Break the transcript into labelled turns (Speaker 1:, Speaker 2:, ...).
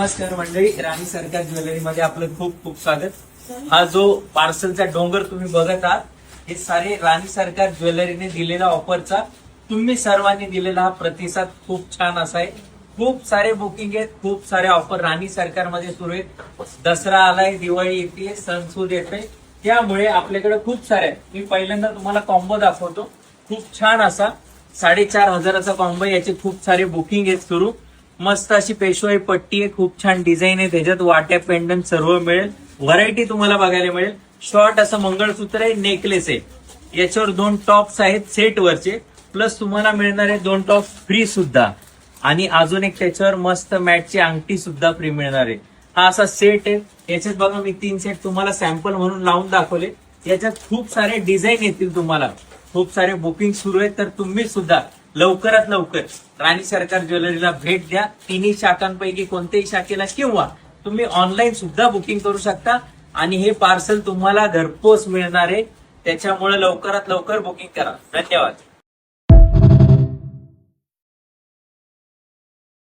Speaker 1: नमस्कार मंडळी, राणी सरकार ज्वेलरी मध्ये आपलं खूप खूप स्वागत। हा जो पार्सलचा डोंगर तुम्ही बघत आहात, हे सारे राणी सरकार ज्वेलरीने दिलेला ऑफरचा, तुम्ही सर्वांनी दिलेला हा प्रतिसाद खूप छान असा आहे। खूप सारे बुकिंग आहेत, खूप सारे ऑफर राणी सरकार मध्ये सुरू आहेत। दसरा आलाय, दिवाळी येते, सणसूद येते, त्यामुळे आपल्याकडे खूप सारे आहेत। मी पहिल्यांदा तुम्हाला कॉम्बो दाखवतो, खूप छान असा 4,500चा कॉम्बो। याचे खूप सारे बुकिंग आहेत सुरू। मस्त अशी पेशवाई पट्टी आहे, खूप छान डिझाईन आहे, त्याच्यात वाट्या पेंडंट सर्व मिळेल, व्हरायटी तुम्हाला बघायला मिळेल। शॉर्ट असं मंगळसूत्र आहे, नेकलेस आहे, याच्यावर 2 टॉप्स आहेत सेट वरचे, प्लस तुम्हाला मिळणार आहे 2 टॉप फ्री सुद्धा, आणि अजून एक त्याच्यावर मस्त मॅटची अंगठी सुद्धा फ्री मिळणार आहे। हा असा सेट आहे। याच्यात बघा, मी 3 सेट तुम्हाला सॅम्पल म्हणून लावून दाखवले। याच्यात खूप सारे डिझाईन येतील तुम्हाला, खूप सारे बुकिंग सुरू आहेत, तर तुम्ही सुद्धा लवकरात लवकर राणी सरकार ज्वेलरीला भेट द्या। 3 शाखांपैकी कोणत्याही शाखेला, किंवा तुम्ही ऑनलाईन सुद्धा बुकिंग करू शकता, आणि हे पार्सल तुम्हाला घरपोच मिळणार आहे। त्याच्यामुळे लवकरात लवकर बुकिंग करा। धन्यवाद।